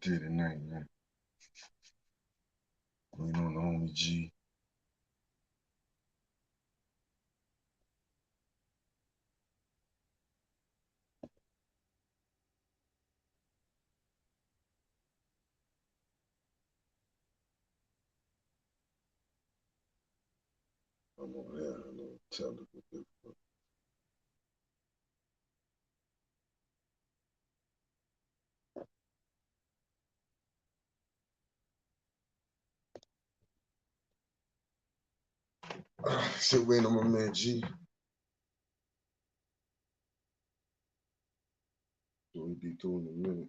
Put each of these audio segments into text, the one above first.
there tonight, man. Waiting on the homie G. I'm over there. I know. Technical difficulty. Still waiting on my man G. So he'll be through in a minute.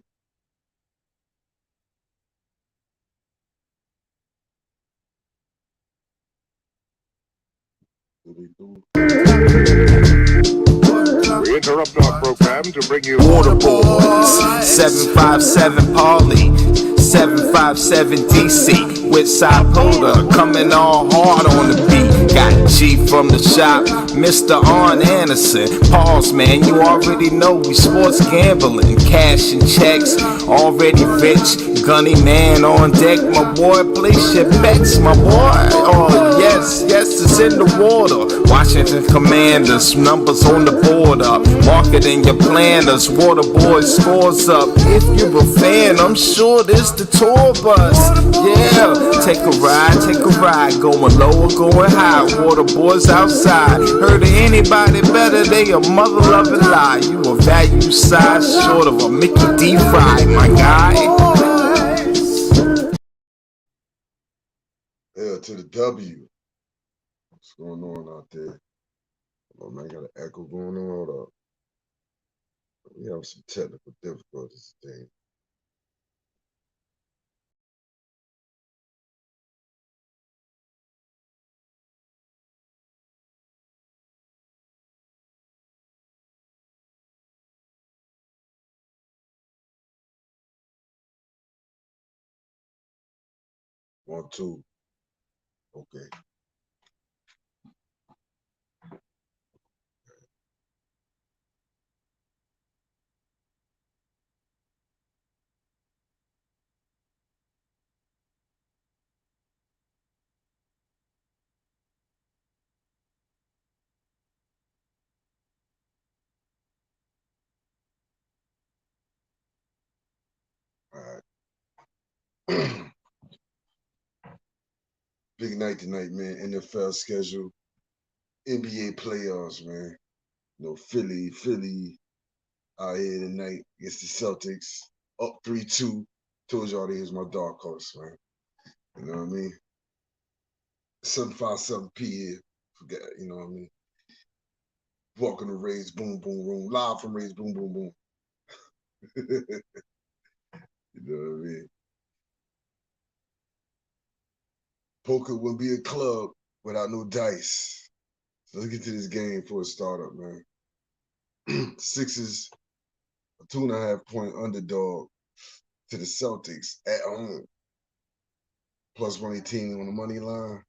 We interrupt our program to bring you Water Boys, 757 Parley, 757 DC, with Sapoda coming all hard on the beat. Got G from the shop, Mr. Arn Anderson. Pause, man, you already know we sports gambling, cash and checks, already rich. Gunny man on deck, my boy, place your bets, my boy. Oh yes, it's in the water. Washington Commanders, numbers on the border. Marketing your planners, Water Boys scores up. If you're a fan, I'm sure this the tour bus. Yeah, take a ride, going low or going high. Water Boys outside. Heard of anybody better? They a mother loving lie. You a value size short of a Mickey D. Fry, my guy. L to the W. What's going on out there? Oh man, got an echo going on. Hold up. We have some technical difficulties today. One, two. Okay. All right. Big night tonight, man. NFL schedule. NBA playoffs, man. You know, Philly out here tonight against the Celtics. Up 3-2. Told y'all they was my dark horse, man. You know what I mean? 757 P here. Forget, you know what I mean? Welcome to Ray's Boom Boom Room. Live from Ray's Boom Boom Boom. You know what I mean? Poker wouldn't be a club without no dice. So let's get to this game for a startup, man. Sixers, a 2.5-point underdog to the Celtics at home. Plus 118 on the money line.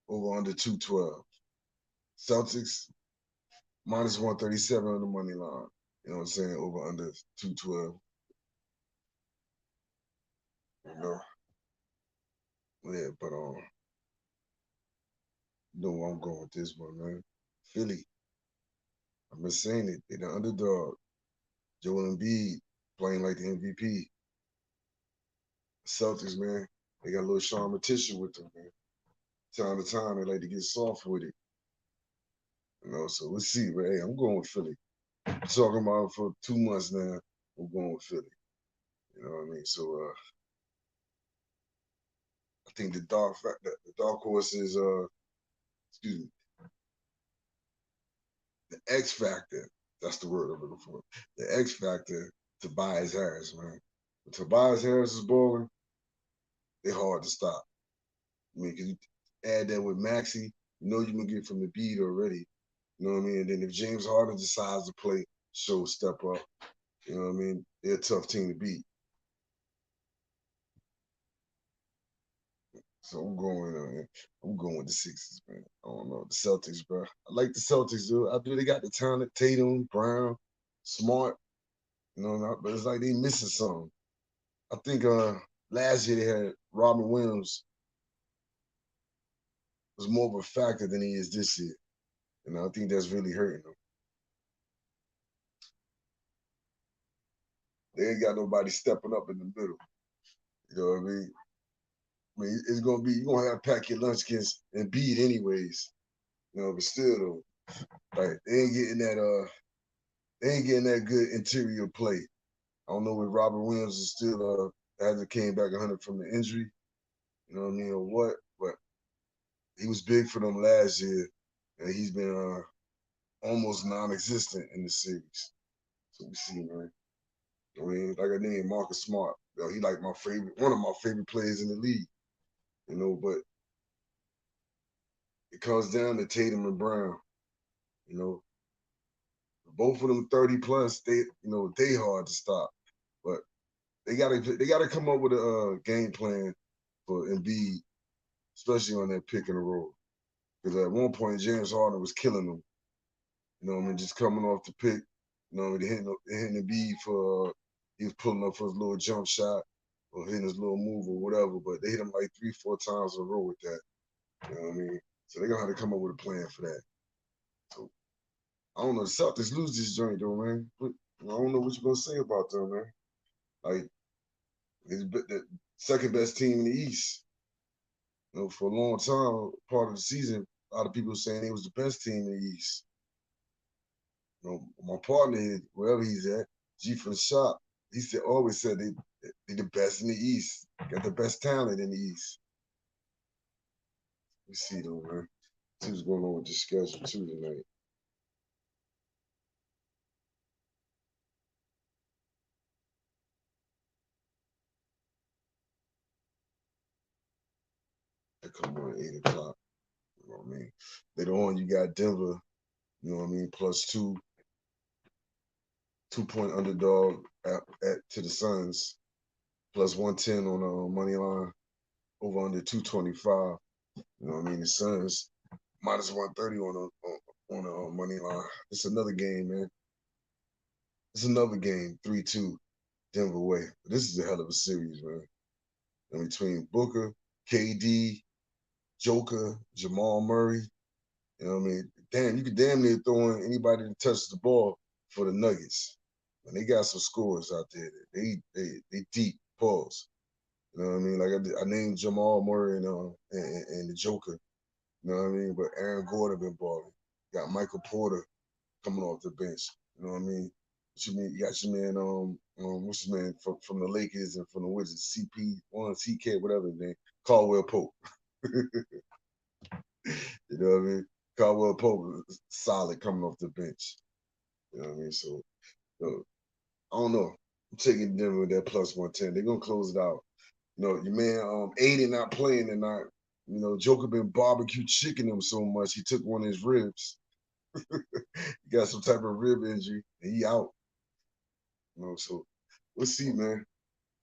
Over under 212. Celtics minus 137 on the money line. You know what I'm saying? Over under 212. You know? Yeah, but you know where I'm going with this one, man. Philly. I've been saying it. They're the underdog. Joel Embiid playing like the MVP. Celtics, man, they got a little Sean tissue with them, man. Time to time, they like to get soft with it. You know, so let's see. But hey, I'm going with Philly. I'm talking about it for 2 months now. I'm going with Philly. You know what I mean? So I think the dark horse is excuse me, the X factor. That's the word I'm looking for. The X factor, Tobias Harris, man. When Tobias Harris is balling, they're hard to stop. I mean, because you add that with Maxey, you know you're gonna get from the beat already. You know what I mean? And then if James Harden decides to play, step up. You know what I mean? They're a tough team to beat. So I'm going with the Sixers, man. I don't know. The Celtics, bro. I like the Celtics, dude. I do they got the talent, Tatum, Brown, Smart, you know, but it's like they missing something. I think last year they had Robin Williams was more of a factor than he is this year. And I think that's really hurting them. They ain't got nobody stepping up in the middle. You know what I mean? I mean, it's gonna be you're gonna have to pack your lunchkins and beat anyways. You know, but still though, like they ain't getting that good interior play. I don't know if Robert Williams is still hasn't came back 100 from the injury. You know what I mean, or what? But he was big for them last year, and he's been almost non-existent in the series. So we see, man. I mean, like I named Marcus Smart. You know, he like one of my favorite players in the league. You know, but it comes down to Tatum and Brown. You know, both of them 30 plus. They hard to stop, but they gotta come up with a game plan for Embiid, especially on that pick and roll. Because at one point James Harden was killing them. You know what I mean? Just coming off the pick. You know what I mean? Hitting Embiid for he was pulling up for his little jump shot or hitting his little move or whatever. But they hit him like 3-4 times in a row with that. You know what I mean? So they're gonna have to come up with a plan for that. So I don't know. The Celtics lose this joint though, man. But I don't know what you're gonna say about them, man. Like it's the second best team in the East. You know, for a long time, part of the season, a lot of people were saying it was the best team in the East. You know, my partner, wherever he's at, G for the shop, always said they the best in the East. Got the best talent in the East. We see though, man. See what's going on with the schedule too tonight. They come on at 8 o'clock. You know what I mean? Later on, you got Denver. You know what I mean? +2, 2-point underdog to the Suns. +110 on the money line. Over under 225. You know what I mean? The Suns -130 on the money line. It's another game, man. It's another game, 3-2, Denver way. But this is a hell of a series, man. And between Booker, KD, Joker, Jamal Murray, you know what I mean? Damn, you could damn near throw in anybody that touches the ball for the Nuggets. And they got some scores out there. They deep. Pause. You know what I mean? Like I named Jamal Murray and the Joker. You know what I mean? But Aaron Gordon been balling. Got Michael Porter coming off the bench. You know what I mean? You got your man, what's his man from the Lakers and from the Wizards, CP1, CK, whatever his name, Caldwell Pope. You know what I mean? Caldwell Pope is solid coming off the bench. You know what I mean? So, I don't know. I'm taking them with that +110. They're gonna close it out. You know, your man Aiden not playing tonight. You know, Joker been barbecue chicking him so much he took one of his ribs. He got some type of rib injury and he out. You know, so we'll see, man.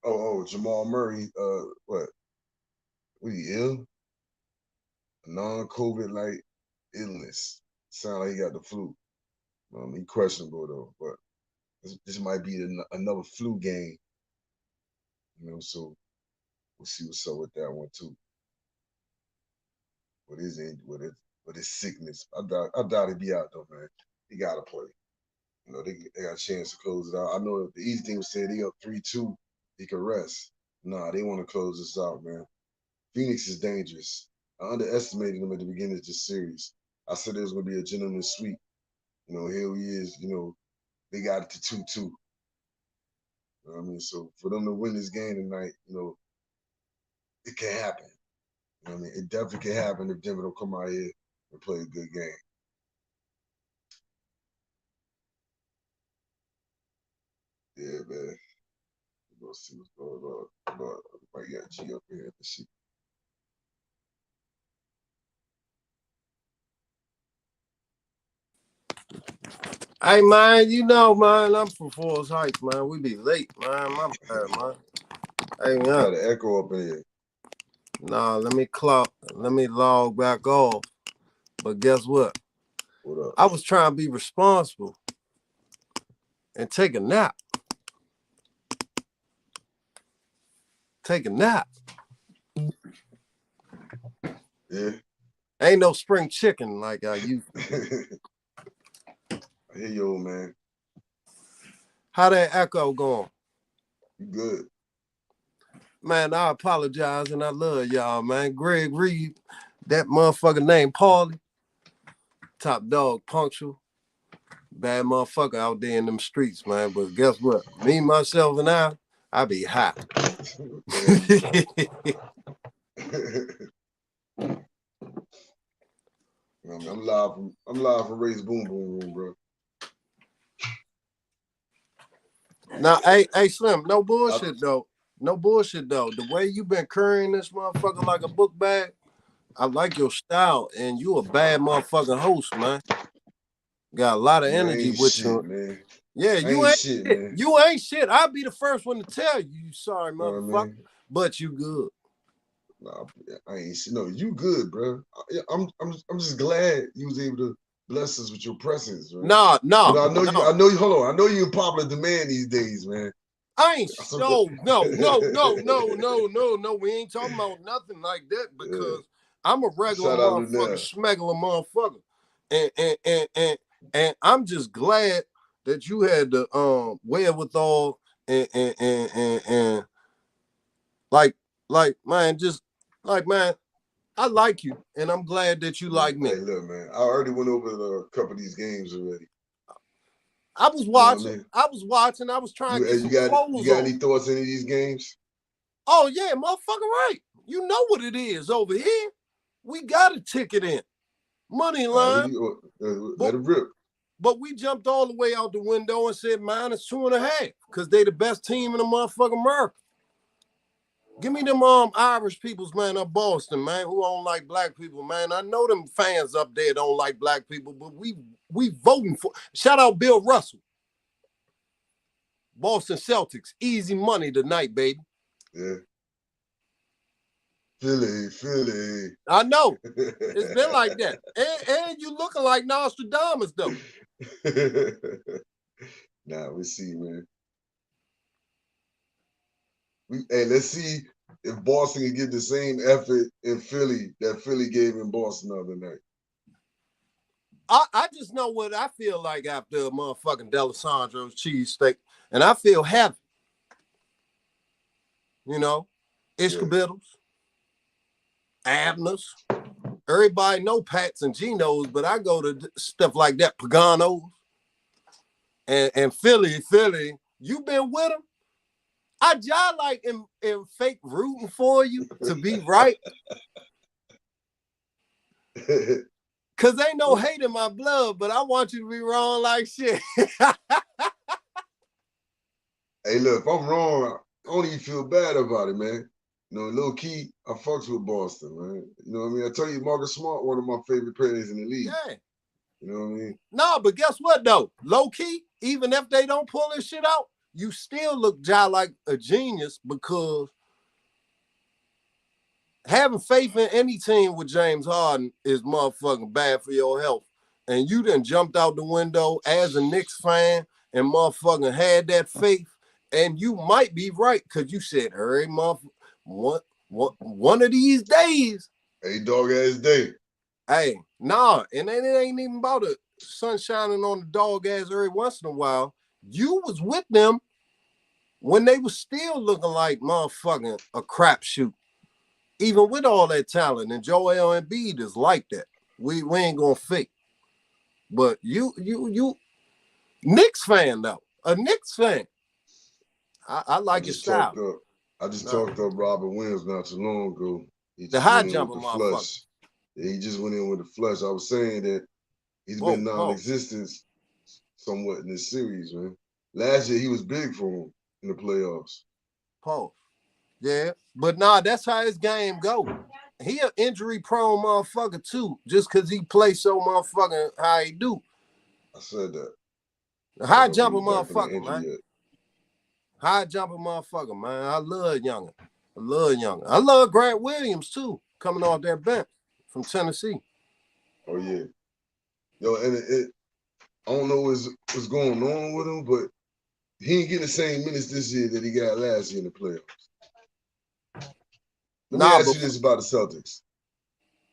Jamal Murray, what? Was he ill? Non-COVID like illness. Sound like he got the flu. He questionable though, but this might be another flu game. You know, so we'll see what's up with that one too. With his sickness, I doubt he'd be out though, man. He gotta play. You know, they got a chance to close it out. I know the East team said they up 3-2, he could rest. Nah, they want to close this out, man. Phoenix is dangerous. I underestimated them at the beginning of this series. I said it was gonna be a gentleman's sweep. You know, here he is, you know, they got it to 2-2. You know what I mean? So for them to win this game tonight, you know, it can happen. You know what I mean? It definitely can happen if Denver don't come out here and play a good game. Yeah, man. We're gonna see what's going on. Everybody got G up here and shit. Hey man, you know, man, I'm from Forest Heights, man. We be late, man. My bad, man. Hey, man. Got an echo up in here. Nah, let me log back off. But guess what? What up? I was trying to be responsible and take a nap. take a nap. Yeah. Ain't no spring chicken like I used to. I hear you, old man. How that echo going? You good? Man, I apologize and I love y'all, man. Greg Reed, that motherfucker named Paulie. Top dog, punctual. Bad motherfucker out there in them streets, man. But guess what? Me, myself, and I be hot. I'm live from Ray's Boom Boom Room, bro. Now, hey, Slim, no bullshit though. No bullshit though. The way you been carrying this motherfucker like a book bag, I like your style, and you a bad motherfucking host, man. Got a lot of energy with shit, you, man. Yeah, you ain't shit, man. You ain't shit. I'll be the first one to tell you, you sorry motherfucker, know what I mean? But you good. Nah, I ain't shit. No, you good, bro. I'm just glad you was able to bless us with your presence, man. No. I know you. Hold on. I know you in popular demand these days, man. I ain't no. We ain't talking about nothing like that because I'm a regular motherfucker, smuggler motherfucker, and I'm just glad that you had the wherewithal and like man, just like man, I like you, and I'm glad that you like me. Hey, look, man, I already went over a couple of these games already. I was watching. You know I mean? I was trying to get some clothes You got any thoughts on any of these games? Oh, yeah, motherfucker, right. You know what it is over here. We got a ticket in. Money line. Let it rip. But we jumped all the way out the window and said -2.5 because they the best team in the motherfucking America. Give me them Irish peoples, man, up Boston, man, who don't like black people, man. I know them fans up there don't like black people, but we voting for. Shout out Bill Russell. Boston Celtics, easy money tonight, baby. Yeah. Philly. I know. It's been like that. And you looking like Nostradamus, though. Nah, we see, man. Hey, let's see if Boston can get the same effort in Philly that Philly gave in Boston the other night. I just know what I feel like after a motherfucking D'Alessandro's cheesesteak, and I feel happy. You know, Ishkabiddles, Abners. Everybody know Pats and Genos, but I go to stuff like that, Paganos. And Philly, you been with them? I just like in fake rooting for you to be right. Cause ain't no hate in my blood, but I want you to be wrong like shit. Hey, look, if I'm wrong, I don't even feel bad about it, man. You know, low key, I fucks with Boston, man. You know what I mean? I tell you, Marcus Smart, one of my favorite players in the league. Yeah. You know what I mean? No, but guess what though? Low key, even if they don't pull this shit out, you still look like a genius because having faith in any team with James Harden is motherfucking bad for your health. And you done jumped out the window as a Knicks fan and motherfucking had that faith. And you might be right because you said, "Hey, motherfucker, one of these days." Hey, dog ass day. Hey, nah, and it ain't even about the sun shining on the dog ass every once in a while. You was with them when they was still looking like motherfucking a crapshoot. Even with all that talent, and Joel Embiid is like that. We ain't gonna fake. But you Knicks fan though. A Knicks fan. I like your style. I just talked up Robert Williams not too long ago. The high jumper motherfucker. Yeah, he just went in with the flush. I was saying that he's been non-existent somewhat in this series, man. Last year he was big for him in the playoffs. Pause. Yeah, but nah, that's how his game go. He an injury-prone motherfucker too, just because he plays so motherfucking how he do. I said that. The high jumper motherfucker, man. High jumper motherfucker, man. I love Youngin. I love Grant Williams too, coming off that bench from Tennessee. Oh yeah, yo, and I don't know what's going on with him, but he ain't getting the same minutes this year that he got last year in the playoffs. Let me ask you this about the Celtics.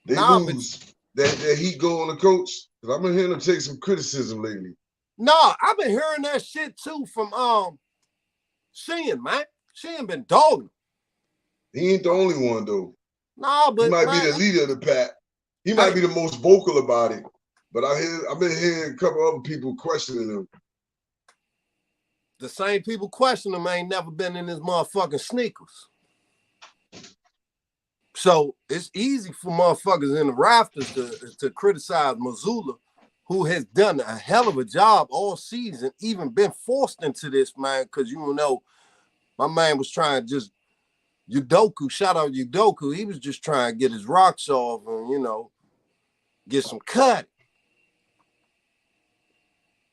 They but lose. That Heat go on the coach? Because I've been hearing them take some criticism lately. I've been hearing that shit too from Sheehan, man. Sheehan been dogging. He ain't the only one though. But he might man, be the leader of the pack. He might be the most vocal about it. But I've been hearing a couple other people questioning him. The same people questioning him ain't never been in his motherfucking sneakers. So it's easy for motherfuckers in the rafters to criticize Mazzulla, who has done a hell of a job all season, even been forced into this, man, because you know, my man was trying to just Udoka, shout out Udoka, he was just trying to get his rocks off and, you know, get some cut.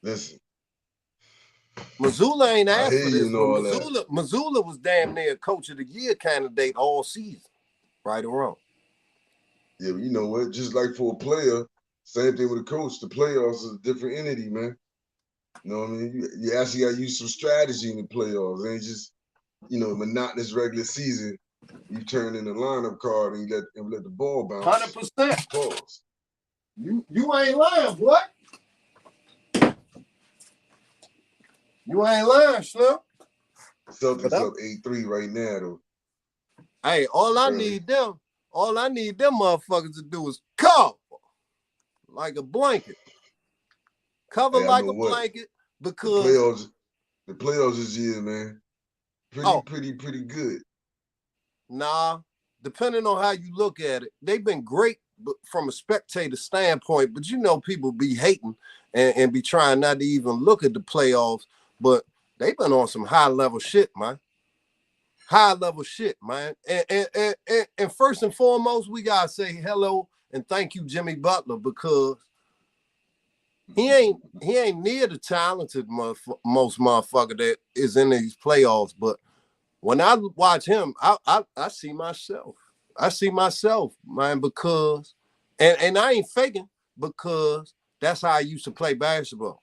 Listen. Mazzulla ain't asked for this, but Mazzulla was damn near coach of the year candidate all season, right or wrong. Yeah, but you know what? Just like for a player, same thing with a coach. The playoffs is a different entity, man. You know what I mean? You actually got to use some strategy in the playoffs. It ain't just, you know, monotonous regular season. You turn in the lineup card and you let the ball bounce. 100%. Pause. You ain't lying, boy. You ain't lying, Slim. Celtics up 8-3 right now, though. Hey, all I need them motherfuckers to do is cover like a blanket. Cover like a blanket because the playoffs this year, man. Pretty good. Nah, depending on how you look at it, they've been great from a spectator standpoint, but you know people be hating and be trying not to even look at the playoffs, but they've been on some high level shit, man. High level shit, man. And first and foremost, we gotta say hello and thank you, Jimmy Butler, because he ain't near the talented most motherfucker that is in these playoffs. But when I watch him, I see myself. I see myself, man, because and I ain't faking, because that's how I used to play basketball.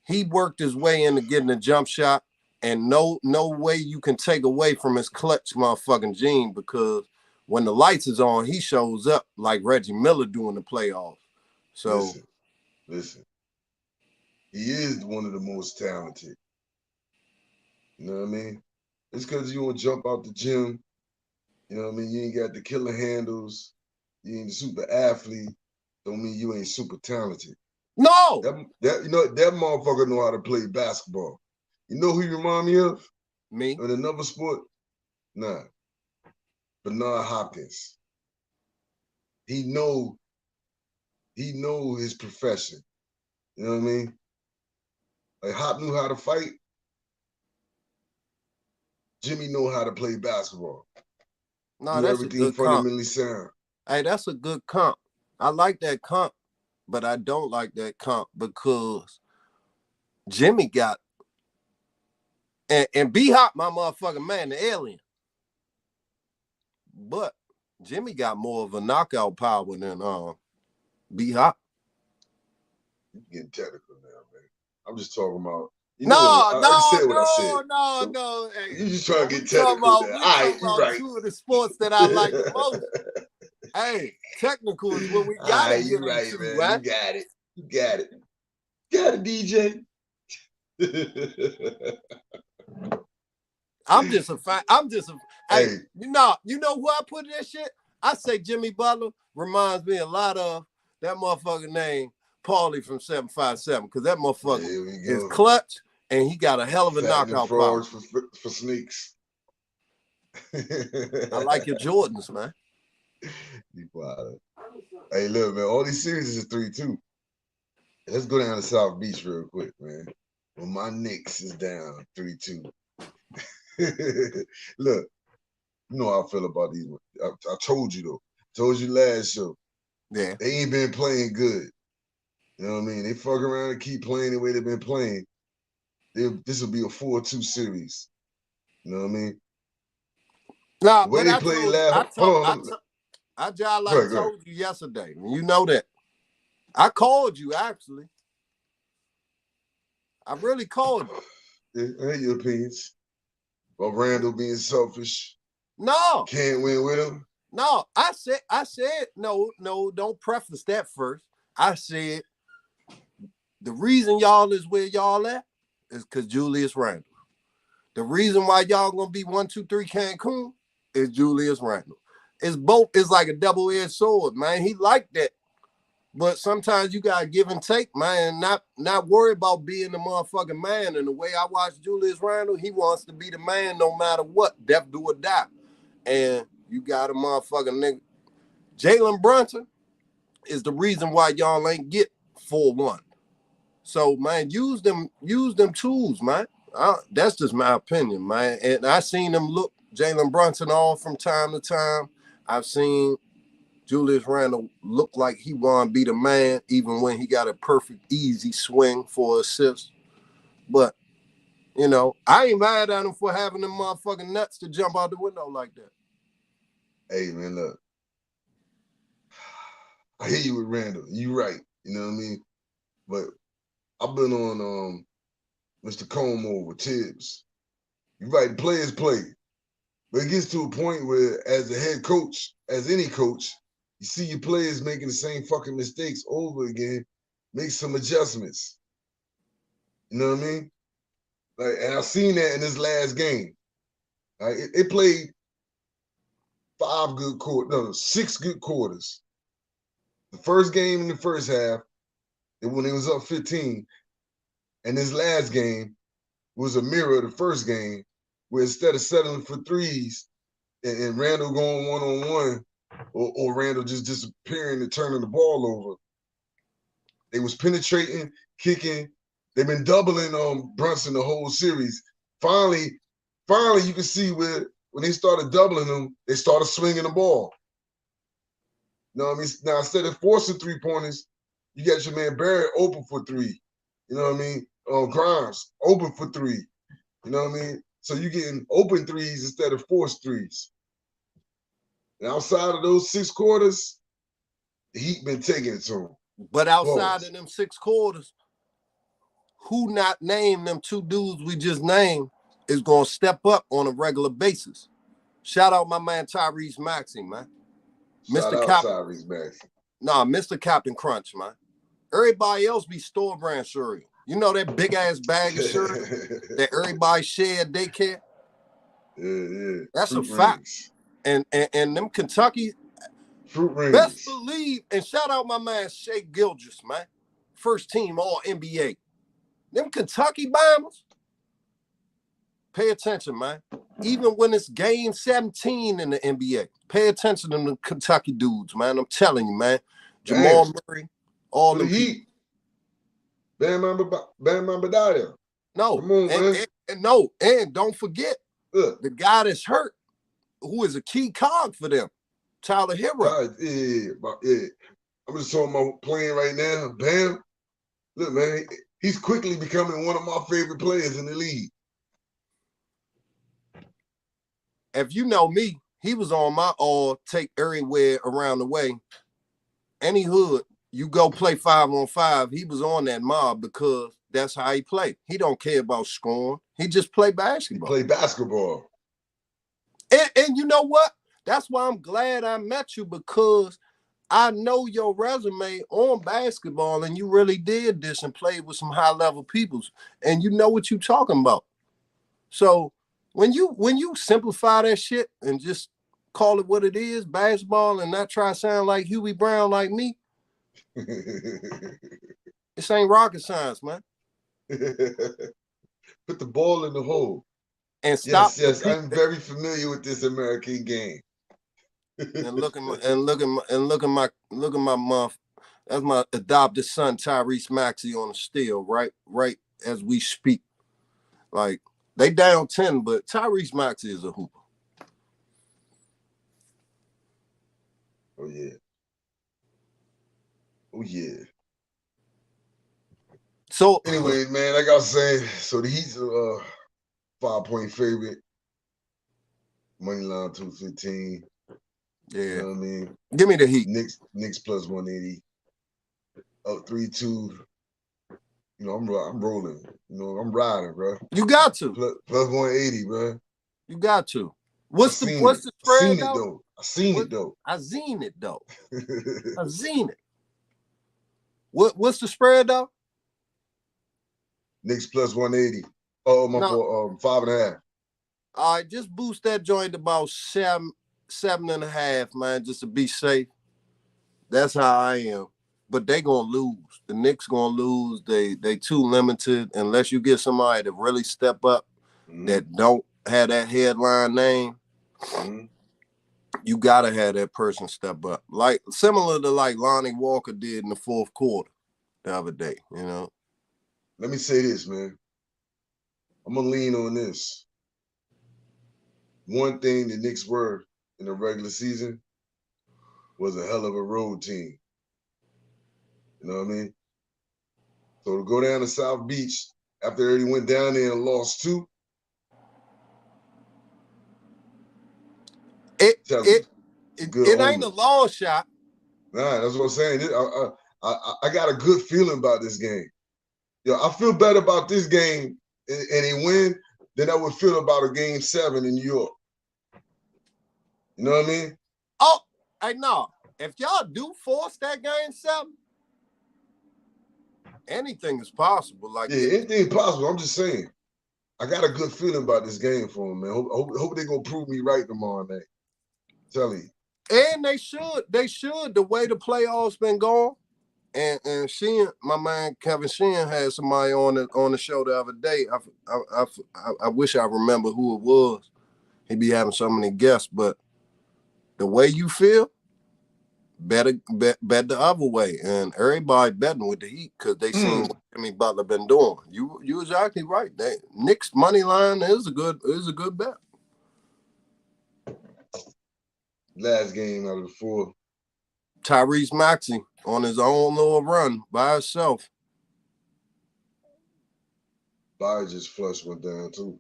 He worked his way into getting a jump shot. And no way you can take away from his clutch motherfucking gene, because when the lights is on, he shows up like Reggie Miller doing the playoffs. So listen. He is one of the most talented. You know what I mean? It's because you want to jump out the gym. You know what I mean? You ain't got the killer handles. You ain't a super athlete. Don't mean you ain't super talented. No. That motherfucker know how to play basketball. You know who you remind me of? Me. In another sport? Nah. Bernard Hopkins. He know his profession. You know what I mean? Like Hop knew how to fight. Jimmy know how to play basketball. No, that's everything a good fundamentally sound. Hey, that's a good comp. I like that comp, but I don't like that comp because Jimmy got and B-Hop, my motherfucking man, the alien. But Jimmy got more of a knockout power than B-Hop. You getting technical now, man. I'm just talking about. No. Hey, you just trying to get technical now. Talking about two of the sports that I like the most. Hey, technical is what we gotta get into, man. Right? You got it, DJ. I'm just a hey, you know who I put in that shit? I say Jimmy Butler reminds me a lot of that motherfucker named Paulie from 757, because that motherfucker is clutch and he got a hell of a knockout power. For sneaks. I like your Jordans, man. You quiet. Hey, look, man, all these series is 3-2. Let's go down to South Beach real quick, man. Well, my Knicks is down 3-2. Look, you know how I feel about these. I told you, though. Told you last show. Yeah. They ain't been playing good. You know what I mean? They fuck around and keep playing the way they've been playing. This will be a 4-2 series. You know what I mean? No, the way they played last. I told you yesterday. You know that. I called you, actually. I really called you. Yeah, I hate your opinions. About Randall being selfish. No. Can't win with him. No, I said, no, don't preface that first. I said the reason y'all is where y'all at is because Julius Randle. The reason why y'all gonna be 1, 2, 3 Cancun is Julius Randle. It's both. It's like a double-edged sword, man. He like that, but sometimes you gotta give and take, man. Not worry about being the motherfucking man. And the way I watch Julius Randle, he wants to be the man no matter what, death do or die. And you got a motherfucking nigga. Jalen Brunson is the reason why y'all ain't get 4-1. So, man, use them tools, man. That's just my opinion, man. And I seen them look Jalen Brunson off from time to time. I've seen Julius Randle look like he want to be the man, even when he got a perfect, easy swing for assist. But, you know, I ain't mad at him for having them motherfucking nuts to jump out the window like that. Hey, man, look. I hear you with Randall. You right. You know what I mean? But I've been on Mr. Como with Tibbs. You right, players play. But it gets to a point where, as a head coach, as any coach, you see your players making the same fucking mistakes over again, make some adjustments. You know what I mean? Like, and I've seen that in this last game. Like, it played 6 good quarters. The first game in the first half, when it was up 15, and this last game was a mirror of the first game, where instead of settling for threes and Randall going one-on-one or Randall just disappearing and turning the ball over, they was penetrating, kicking. They've been doubling Brunson the whole series. Finally, you can see where when they started doubling him, they started swinging the ball. You know what I mean? Now, instead of forcing 3-pointers, you got your man Barrett open for 3. You know what I mean? Grimes open for 3. You know what I mean? So you're getting open threes instead of forced threes. And outside of those 6 quarters, the Heat been taking it to them. But outside of them 6 quarters, who not named them 2 dudes we just named is going to step up on a regular basis. Shout out my man Tyrese Maxey, man. Shout out Tyrese Maxey. Nah, Mr. Captain Crunch, man. Everybody else be store brand cereal. You know that big ass bag of cereal that everybody share at daycare? Yeah. That's Fruit a fact. Rings. And them Kentucky Fruit Rings. Best believe, and shout out my man Shea Gilgeous, man. First team all NBA. Them Kentucky Bombers. Pay attention, man. Even when it's game 17 in the NBA, pay attention to the Kentucky dudes, man. I'm telling you, man. Jamal Murray, all the Heat. Bam Bambadaya. No, come on, man. And don't forget the guy that's hurt, who is a key cog for them, Tyler Hero. God, yeah. I'm just talking about playing right now. Bam. Look, man, he's quickly becoming one of my favorite players in the league. If you know me, he was on my all take everywhere around the way. Any hood, you go play 5-on-5, he was on that mob because that's how he play. He don't care about scoring. He just play basketball. He play basketball. And you know what? That's why I'm glad I met you, because I know your resume on basketball, and you really did this and played with some high-level peoples, and you know what you're talking about. So when you simplify that shit and just call it what it is, basketball, and not try to sound like Huey Brown like me, this ain't rocket science, man. Put the ball in the hole. And stop. Yes, I'm very familiar with this American game. and look at my month. That's my adopted son Tyrese Maxey on the steal, right as we speak. Like, they down 10, but Tyrese Maxey is a hooper. Oh yeah. So anyway, man, like I was saying, so the Heat's a 5-point favorite. Money line 215. Yeah. You know what I mean? Give me the Heat. Knicks plus 180. Up 3-2. You know, I'm rolling. You know, I'm riding, bro. You got to. Plus 180, bro. You got to. What's the I seen spread it though? though. I seen it though. I seen it though. I seen it. What's the spread though? Knicks plus 180. Oh, my No. fault. 5.5. All right, just boost that joint to about 7.5, man, just to be safe. That's how I am. But they gonna lose. The Knicks gonna lose. They too limited unless you get somebody to really step up that don't have that headline name. You gotta have that person step up. Like similar to like Lonnie Walker did in the fourth quarter the other day, you know. Let me say this, man. I'm gonna lean on this. One thing the Knicks were in the regular season was a hell of a road team. You know what I mean? So to go down to South Beach after they went down there and lost 2. It ain't a long shot. Nah, that's what I'm saying. I got a good feeling about this game. Yo, I feel better about this game and they win than I would feel about a game 7 in New York. You know what I mean? Oh, hey, no. If y'all do force that game 7, anything is possible. Like anything is possible. I'm just saying. I got a good feeling about this game for them, man. Hope they're gonna prove me right tomorrow night. Tell you. And they should. The way the playoffs been going. And Sheehan, my man Kevin Sheehan had somebody on the show the other day. I wish I remember who it was. He be having so many guests, but the way you feel, bet the other way. And everybody betting with the Heat because they seen what Jimmy Butler been doing. You exactly right. Knicks money line is a good bet. Last game out of the 4. Tyrese Maxey on his own little run by himself. Byer just flush went down too.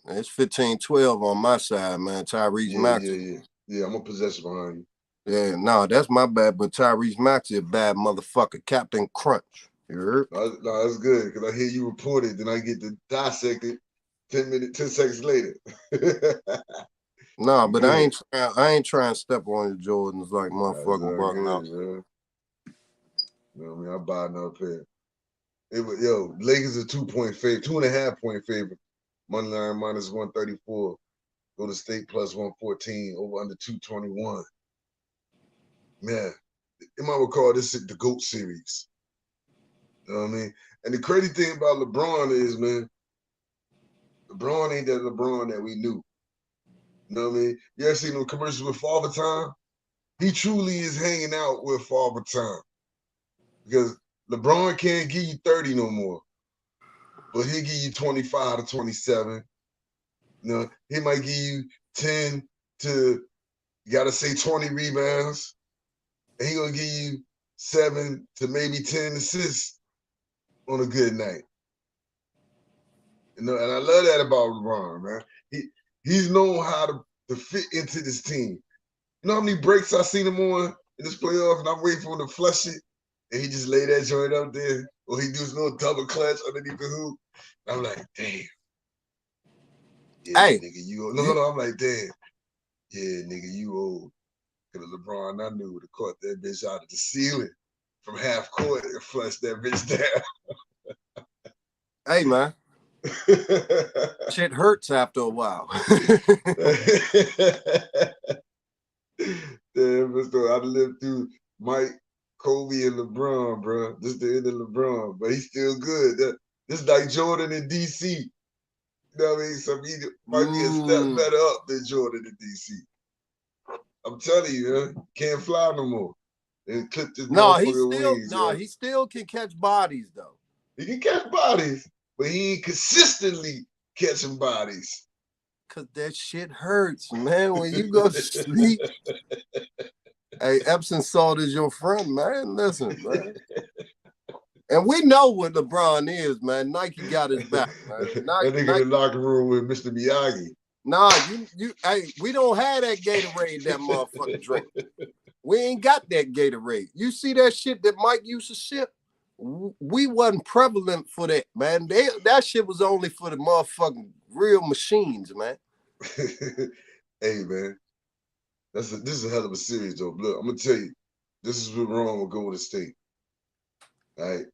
It's 15-12 on my side, man. Tyrese Maxey. Yeah, I'm a possession behind you. Yeah, no, that's my bad. But Tyrese Maxey a bad motherfucker. Captain Crunch. You heard? No, that's good because I hear you report it, then I get to dissect it 10 seconds later. No, but I ain't trying to step on your Jordans like motherfucking bugging out. You know what I mean? I buy another pair. Lakers are 2.5 point favorite. Money line minus 134. Go to State plus 114. Over under 221. Man, you might recall this is the GOAT series. You know what I mean? And the crazy thing about LeBron is, man, LeBron ain't that LeBron that we knew. You know what I mean? You ever seen them commercials with Father Time? He truly is hanging out with Father Time. Because LeBron can't give you 30 no more. But he'll give you 25 to 27. You know, he might give you 10 to, you got to say 20 rebounds. And he's going to give you 7 to maybe 10 assists on a good night. You know, and I love that about LeBron, man. He's known how to fit into this team. You know how many breaks I seen him on in this playoff, and I'm waiting for him to flush it, and he just lay that joint up there, or he do his little double clutch underneath the hoop. I'm like, damn. Yeah, hey, nigga, you old. No, I'm like, damn. Yeah, nigga, you old. Because LeBron, I knew would have caught that bitch out of the ceiling from half court and flushed that bitch down. Hey, man. Shit hurts after a while. Damn, Mr. I lived through Mike, Kobe, and LeBron, bro. This the end of LeBron, but he's still good. This is like Jordan in DC. You know what I mean? So he might be a step better up than Jordan in DC. I'm telling you, man, can't fly no more. And clip this wings. He still can catch bodies though. He can catch bodies, but he ain't consistently catching bodies. Cause that shit hurts, man. When you go to sleep. Hey, Epsom salt is your friend, man. Listen, man. And we know what LeBron is, man. Nike got his back, man. That nigga in the locker room with Mr. Miyagi. Nah, hey, we don't have that Gatorade that motherfucker drink. We ain't got that Gatorade. You see that shit that Mike used to ship? We wasn't prevalent for that, man. That shit was only for the motherfucking real machines, man. Hey, man. This is a hell of a series, though. Look, I'm gonna tell you, this is what's wrong with Golden State. All right.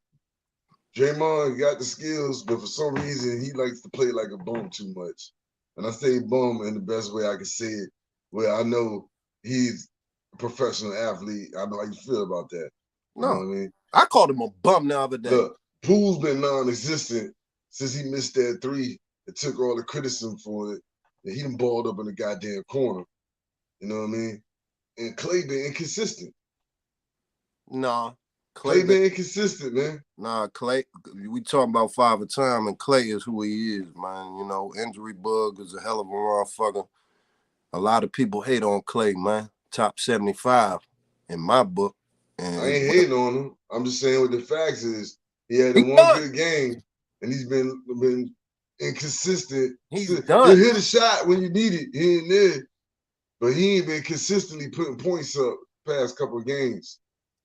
Draymond got the skills, but for some reason he likes to play like a bum too much. And I say bum in the best way I can say it, where I know he's a professional athlete. I know how you feel about that. You know what I mean? I called him a bum the other day. Look, Poole's been non-existent since he missed that three and took all the criticism for it. And he done balled up in the goddamn corner. You know what I mean? And Clay been inconsistent. Nah. Clay been inconsistent, man. Nah, Clay, we talking about Father Time, and Clay is who he is, man. You know, injury bug is a hell of a motherfucker. A lot of people hate on Clay, man. Top 75 in my book. And I ain't hating on him. I'm just saying what the facts is. He had one good game, and he's been inconsistent. He's done. He hit a shot when you need it here and there, but he ain't been consistently putting points up past couple of games.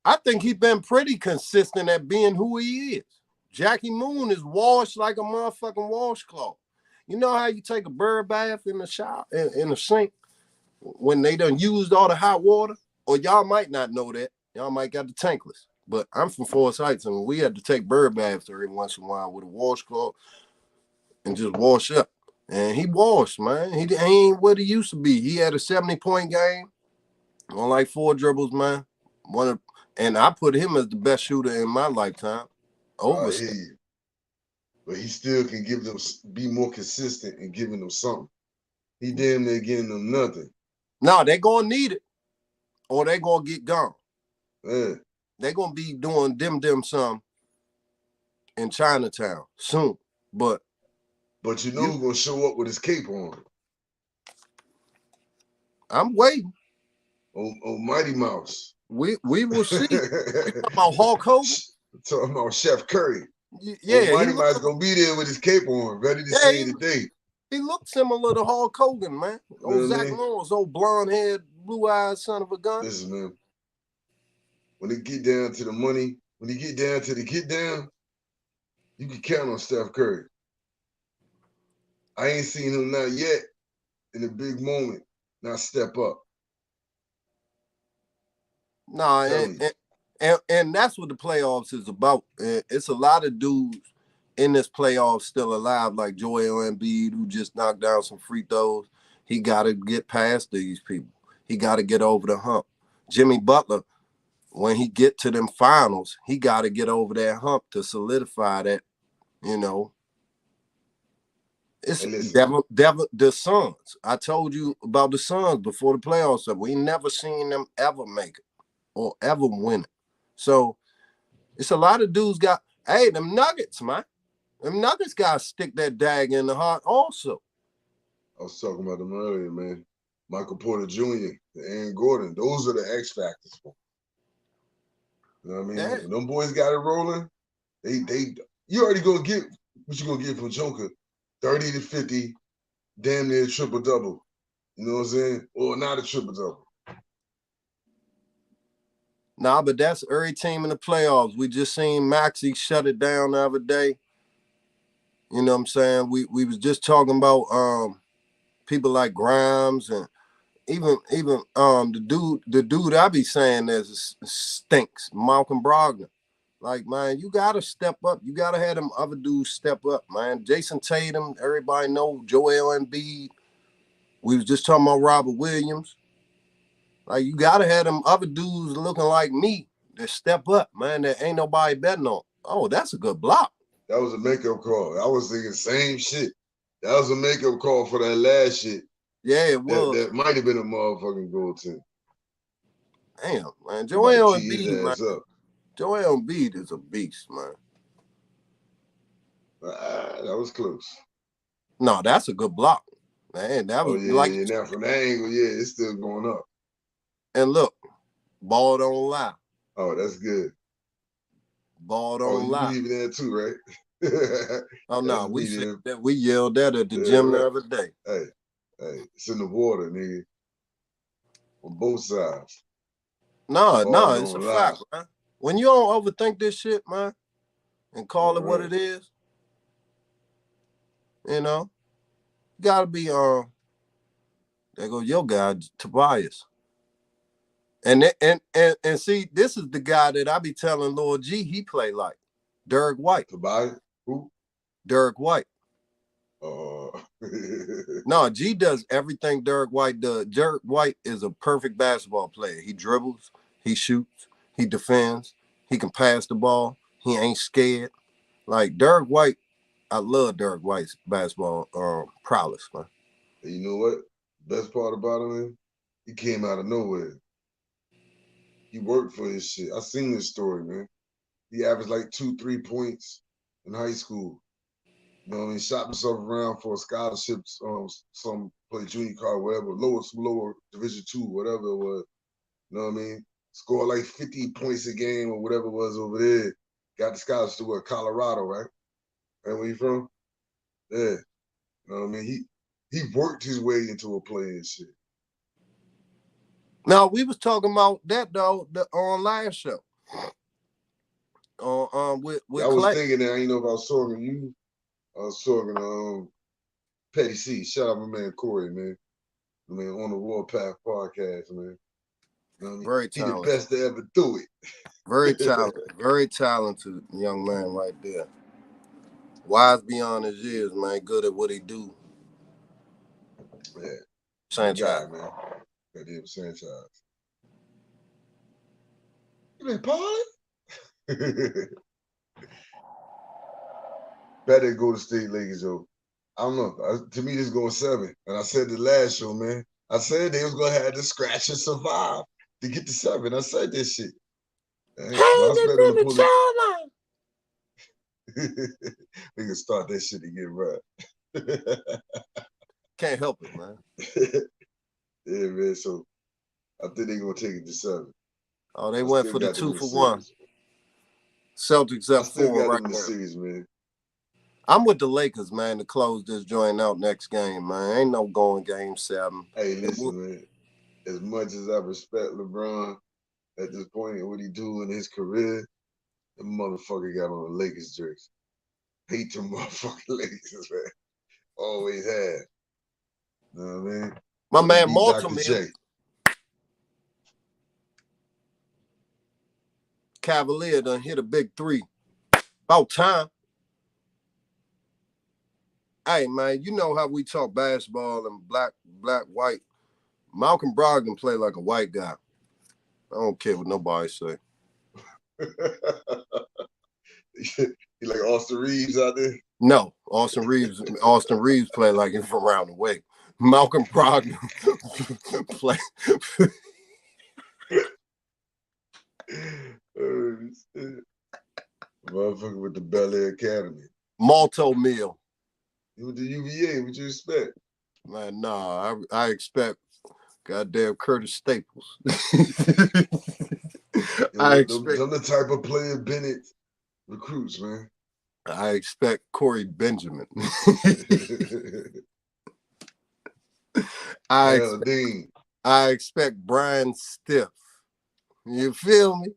I think he's been pretty consistent at being who he is. Jackie Moon is washed like a motherfucking washcloth. You know how you take a bird bath in the shower, in the sink, when they done used all the hot water? Or y'all might not know that. Y'all might got the tankless. But I'm from Forest Heights, and we had to take bird baths every once in a while with a washcloth and just wash up. And he washed, man. He ain't what he used to be. He had a 70-point game on like 4 dribbles, man. And I put him as the best shooter in my lifetime. But he still can give them, be more consistent in giving them something. He damn near getting them nothing. No, they're going to need it, or they're going to get gone. Yeah. They're going to be doing some in Chinatown soon. But you know who's going to show up with his cape on? I'm waiting. Oh, Mighty Mouse. We will see. You talking about Hulk Hogan? Talking about Chef Curry. Yeah, Mighty Mouse gonna be there with his cape on, ready to say the day. He looked similar to Hulk Hogan, man. Old Zach Morris, old blonde-haired, blue-eyed son of a gun. Listen, man. When it get down to the money, when you get down to the get down, you can count on Steph Curry. I ain't seen him not yet in a big moment not step up. Nah, and that's what the playoffs is about. It's a lot of dudes in this playoffs still alive, like Joel Embiid, who just knocked down some free throws. He got to get past these people. He got to get over the hump. Jimmy Butler, when he get to them finals, he got to get over that hump to solidify that, you know. It's the Suns. I told you about the Suns before the playoffs. We never seen them ever make it or ever win it. So it's a lot of dudes got, hey, them Nuggets, man. Them Nuggets got to stick that dag in the heart also. I was talking about them earlier, man. Michael Porter Jr., Aaron Gordon, those are the X factors for them. You know what I mean? Yeah. When them boys got it rolling, you already gonna get what you gonna get from Joker, 30 to 50, damn near triple-double. You know what I'm saying? Or not a triple-double. Nah, but that's every team in the playoffs. We just seen Maxey shut it down the other day. You know what I'm saying? We was just talking about people like Grimes and even the dude I be saying stinks, Malcolm Brogdon. Like, man, you gotta step up. You gotta have them other dudes step up, man. Jason Tatum, everybody know Joel Embiid. We was just talking about Robert Williams. Like, you gotta have them other dudes looking like me that step up, man. That ain't nobody betting on. Oh, that's a good block. That was a makeup call. I was thinking same shit. That was a makeup call for that last shit. Yeah, it was. That might have been a motherfucking goal too. Damn, man. Joel Embiid, man. Joel Embiid is a beast, man. That was close. No, that's a good block, man. That was now from that angle, it's still going up. And look, ball don't lie. Oh, that's good. Ball don't lie. You believe in that too, right? Oh no, we said that. We yelled that at the gym the other day. Hey, it's in the water, nigga. On both sides. No, it's a fact, man. When you don't overthink this shit, man, and call it what it is, you know, Gotta be there goes your guy, Tobias. And see, this is the guy that I be telling Lord G he play like. Derek White. Tobias? Who? Derek White. Uh, No, G does everything Derek White does. Derek White is a perfect basketball player. He dribbles, he shoots, he defends, he can pass the ball, he ain't scared. Like Derek White, I love Derek White's basketball prowess, man. and you know what? Best part about him is he came out of nowhere. He worked for his shit. I seen this story, man. He averaged like 2, 3 points in high school. You know what I mean? Shot himself around for scholarships, some play junior college, whatever, lower Division II, whatever it was. You know what I mean? Scored like 50 points a game or whatever it was over there. Got the scholarship to what, Colorado, right? And where you from? Yeah. You know what I mean? He worked his way into a player and shit. Now we was talking about that though on last show. With I was Clay. thinking that, I didn't know if I was talking to you. I was talking to Petty C. Shout out my man Corey, man. I mean, on the Warpath podcast, man. You know what I mean? Very He the talented. best to ever do it. Very talented young man right there. Wise beyond his years, man. Good at what he do. Yeah. Sanchez. Guy, man. That is Sanchez. You been partying? Better go to State Lakers, though. I don't know. To me, this is going 7. And I said the last show, man. I said they was going to have to scratch and survive to get to 7. I said this shit. Right? But I expect them to pull it. They can start that shit to get right. Can't help it, man. Yeah, man. So I think they're going to take it to 7. Oh, they went for the 2-for-1. Celtics up 4 right in the now. series, man. I'm with the Lakers, man, to close this joint out next game, man. Ain't no going game 7. Hey, listen, man. As much as I respect LeBron at this point and what he do in his career, the motherfucker got on a Lakers jersey. Hate them motherfucking Lakers, man. Always had. You know what I mean? My man Baltimore. Cavalier done hit a big 3. About time. Hey, man, you know how we talk basketball and black, white. Malcolm Brogdon play like a white guy. I don't care what nobody say. You like Austin Reeves out there? No, Austin Reeves play like he's from around the way. Malcolm Brogdon play. Oh, shit. Motherfucker with the Bel Air Academy. Malto meal. You went to UVA, what you expect? Man, nah, I expect goddamn Curtis Staples. I expect them the type of player Bennett recruits, man. I expect Corey Benjamin. I expect Brian Stiff. You feel me?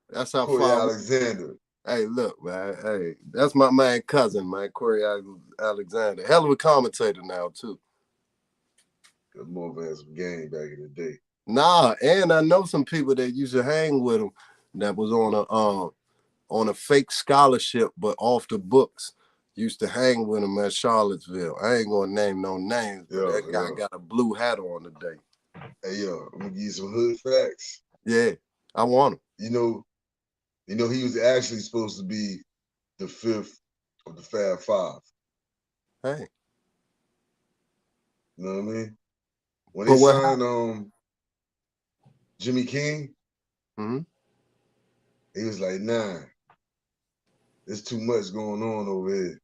That's how Corey far. Alexander. Hey, look, man. Hey, that's my man cousin, man. Corey Alexander. Hell of a commentator now, too. Got more of some game back in the day. Nah, and I know some people that used to hang with him that was on a fake scholarship, but off the books. Used to hang with him at Charlottesville. I ain't gonna name no names, but that guy got a blue hat on today. Hey, yo, I'm gonna give you some hood facts. Yeah, I want him. You know, he was actually supposed to be the 5th of the Fab 5. Hey. You know what I mean? When they signed Jimmy King, he was like, nah, there's too much going on over here.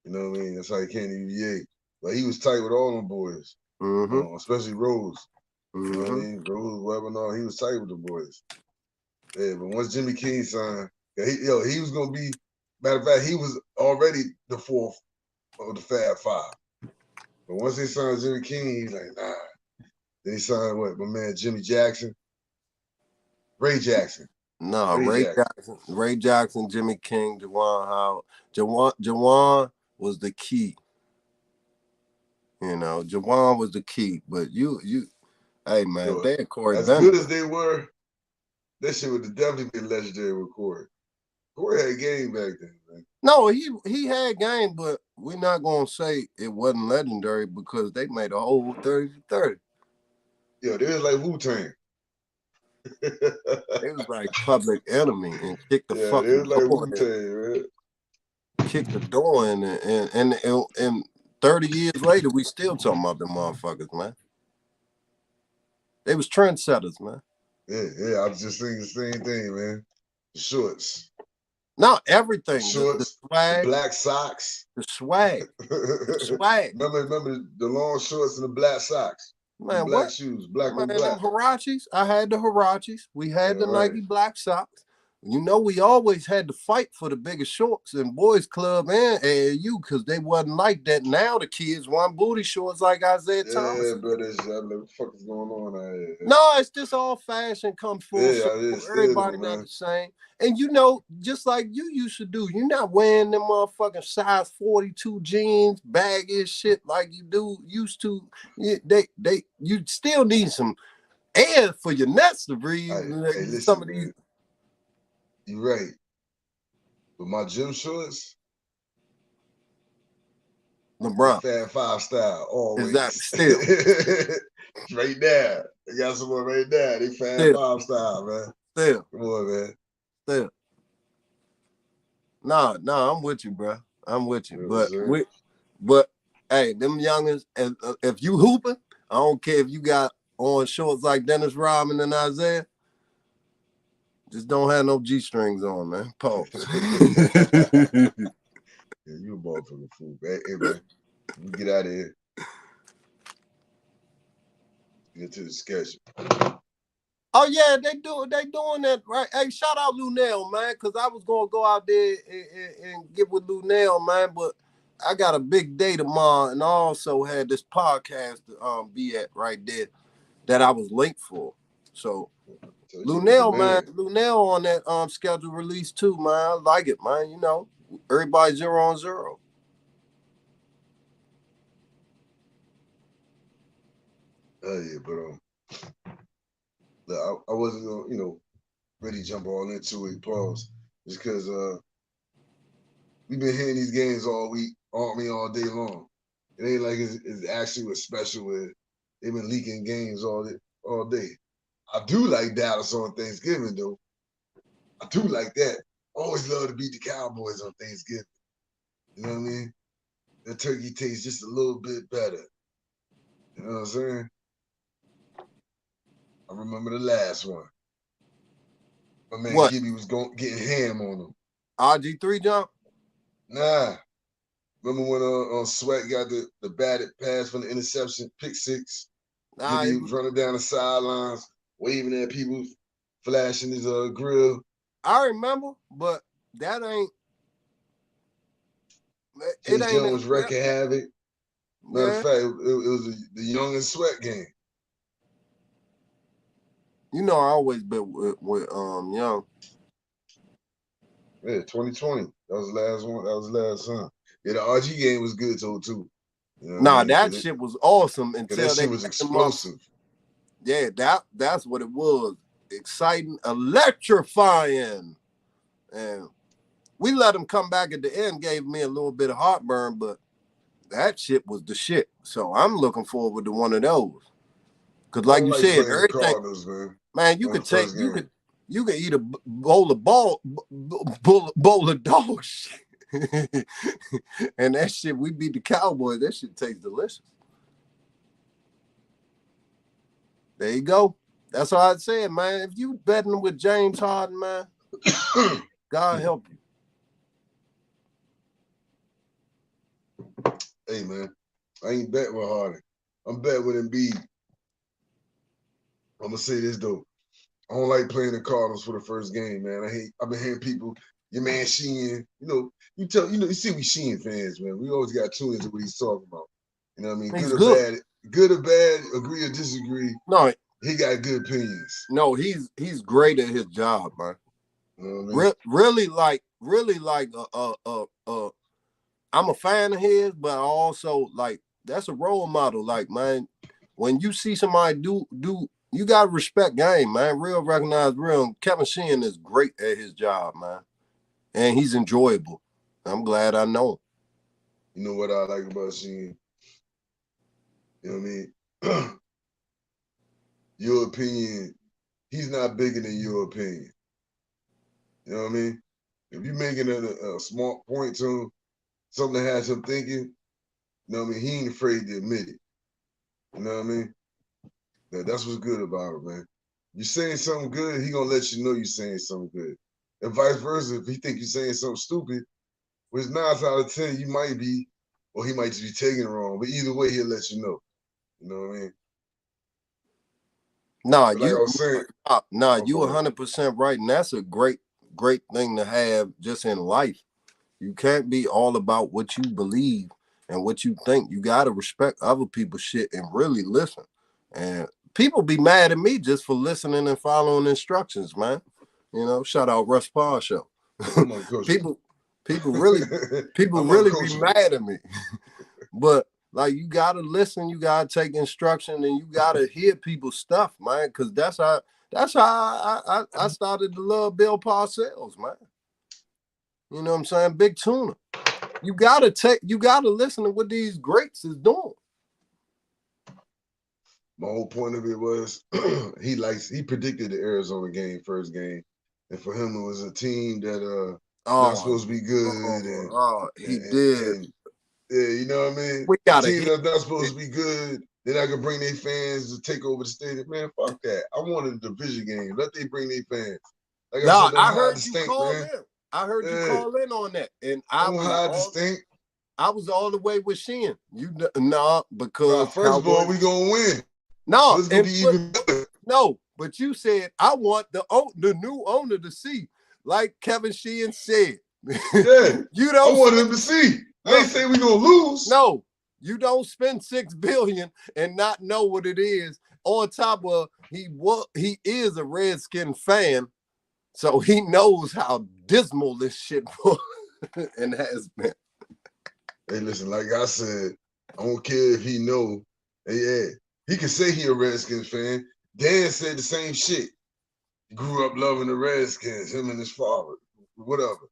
You know what I mean? That's how he came to UVA. But he was tight with all them boys, especially Rose. You know what I mean? Rose, whatever, no, he was tight with the boys. Yeah, but once Jimmy King signed, he was going to be, matter of fact, he was already the 4th of the Fab 5. But once they signed Jimmy King, he's like, nah. Then he signed my man Jimmy Jackson? Ray Jackson. No, Ray Jackson, Jimmy King, Jawan Howard. Jawan was the key. You know, Jawan was the key, but hey man, Yo, they had Corey as Bennett. good as they were, that shit would have definitely been legendary with Corey. Corey had game back then, man. No, he had game, but we're not gonna say it wasn't legendary because they made a whole 30 for 30. Yo, they was like Wu-Tang. It was like Public Enemy and kicked the Yeah, they was fucking like door in. Wu-Tang, man. Kicked the door in, and 30 years later, we still talking about them motherfuckers, man. They was trendsetters, man. Yeah, I was just thinking the same thing, man. The shorts. Not everything. The Shorts, the swag, black socks. the swag, the swag. remember the long shorts and the black socks. Man, black what? shoes, black Man, on them black. Huaraches. I had the Huaraches. We had Yeah, the right. Nike black socks. You know, we always had to fight for the biggest shorts in boys club and AAU because they wasn't like that. Now the kids want booty shorts like Isaiah Thomas. Yeah, but it's like, what the fuck is going on out here? No, it's just all fashion come full Yeah, circle. it is Everybody still, not man. the same. And you know, just like you used to do, you're not wearing them motherfucking size 42 jeans, baggy as shit like you do used to. You still need some air for your nuts to breathe. Hey, listen, Some of these. man. You're right. With my gym shorts, LeBron. Fab Five style, always. Exactly. Still. Right there. They got someone right there. They Fab Still. Five style, man. Still. Come on, man. Still. Nah, I'm with you, bro. I'm with you. But hey, them youngins, if you hooping, I don't care if you got on shorts like Dennis Rodman and Isaiah. Just don't have no G-strings on, man. Pause. Yeah, you a motherfucking fool, man. Hey, man, we get out of here. Get to the schedule. Oh yeah, they doing that right. Hey, shout out Lunell, man, because I was gonna go out there and get with Lunell, man, but I got a big day tomorrow, and I also had this podcast to be at right there that I was linked for. So Lunell, man, Lunell on that schedule release too, man. I like it, man. You know, everybody 0-0. Oh yeah, but look, I wasn't gonna, really jump all into it, pause, just because we've been hearing these games all week, all day long. It ain't like it's actually what's special with they've been leaking games all day. I do like Dallas on Thanksgiving though. I do like that. Always love to beat the Cowboys on Thanksgiving. You know what I mean? The turkey tastes just a little bit better. You know what I'm saying? I remember the last one. My man Gibby was getting ham on him. RG3 jump? Nah. Remember when Sweat got the batted pass from the interception, pick six? Gibby was running down the sidelines, waving at people, flashing his grill. I remember, but that ain't. Chase Jones wrecking havoc. Matter of fact, it was the Young and Sweat game. You know, I always been with Young. Yeah, 2020. That was the last one. That was the last time. Yeah, the RG game was good too. You know that shit was awesome until that shit was explosive. Yeah, that's what it was. Exciting, electrifying. And we let him come back at the end, gave me a little bit of heartburn, but that shit was the shit. So I'm looking forward to one of those. Cause like you said, everything, man, you could eat a bowl of dog shit. And that shit, we beat the Cowboys. That shit tastes delicious. There you go. That's all I'd say, man. If you betting with James Harden, man, God help you. Hey, man, I ain't betting with Harden. I'm betting with Embiid. I'm gonna say this though. I don't like playing the Cardinals for the first game, man. I've been hearing people, your man Sheehan, you see we Sheehan fans, man. We always got tuned into what he's talking about. You know what I mean? Good or bad, agree or disagree. No, he got good opinions. No, he's great at his job, man. You know what I mean? Really like I'm a fan of his, but I also like that's a role model. Like, man, when you see somebody do you gotta respect game, man. Real recognize real. Kevin Sheehan is great at his job, man. And he's enjoyable. I'm glad I know him. You know what I like about Sheehan? You know what I mean? Your opinion, he's not bigger than your opinion. You know what I mean? If you're making a smart point to him, something that has him thinking, you know what I mean? He ain't afraid to admit it. You know what I mean? That's what's good about him, man. You're saying something good, he gonna let you know you're saying something good. And vice versa, if he think you're saying something stupid, which 9 out of 10 you might be, or he might just be taking it wrong. But either way, he'll let you know. You know what I mean? Nah, But like I was saying, you 100% right, and that's a great thing to have just in life. You can't be all about what you believe and what you think. You gotta respect other people's shit and really listen. And people be mad at me just for listening and following instructions, man. You know, shout out Russ Paul show. I'm uncoachable. people really be mad at me. But like, you gotta listen, you gotta take instruction, and you gotta hear people's stuff, man. Cause that's how I started to love Bill Parcells, man. You know what I'm saying? Big Tuna. You gotta listen to what these greats is doing. My whole point of it was he predicted the Arizona game, first game. And for him, it was a team that not supposed to be good. He did. And, yeah, you know what I mean? We a gotta team that's not supposed to be good, they're not gonna bring their fans to take over the stadium. Man, fuck that. I wanted a division game. Let they bring their fans. Like I said, I heard you call in. I heard you call in on that, and I was all the way with Sheehan. Because first of all, we gonna win. No, so it's gonna be even better. No, but you said I want the new owner to see, like Kevin Sheehan said. Yeah, you don't. I want him to see. I ain't saying we gonna lose. No, you don't spend $6 billion and not know what it is. On top of he is a Redskin fan, so he knows how dismal this shit was and has been. Hey, listen, like I said, I don't care if he know. Hey, yeah, he can say he a Redskins fan. Dan said the same shit. He grew up loving the Redskins, him and his father, whatever.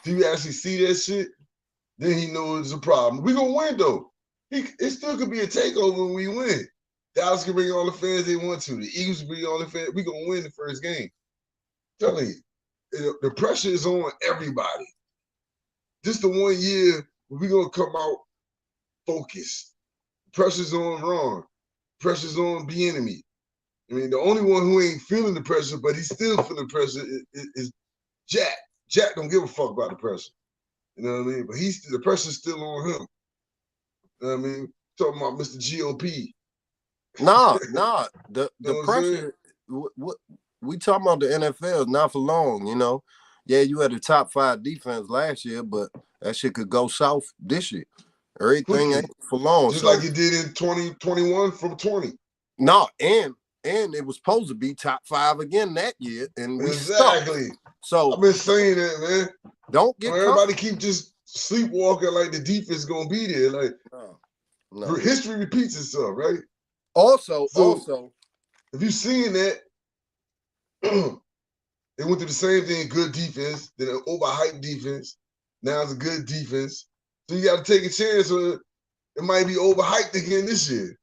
If you actually see that shit, then he knows it's a problem. We gonna win though. It still could be a takeover when we win. Dallas can bring all the fans they want to. The Eagles can bring all the fans. We gonna win the first game. I'm telling you, the pressure is on everybody. Just the 1 year we gonna come out focused. Pressure's on Ron. Pressure's on Bieniemy. I mean, the only one who ain't feeling the pressure, but he's still feeling pressure is Jack. Jack don't give a fuck about the pressure. You know what I mean? But the pressure's still on him. You know what I mean? Talking about Mr. GOP. Nah. The pressure. What we talking about the NFL not for long, you know. Yeah, you had a top 5 defense last year, but that shit could go south this year. Everything ain't for long. Just like it did in 2021 from 20. No, and it was supposed to be top 5 again that year, and we exactly. Stuck. So I've been saying that, man. Don't get everybody keep just sleepwalking like the defense is gonna be there. Like no. History repeats itself, right? Also, if you've seen that, they went through the same thing, good defense, then an overhyped defense. Now it's a good defense. So you got to take a chance or it might be overhyped again this year.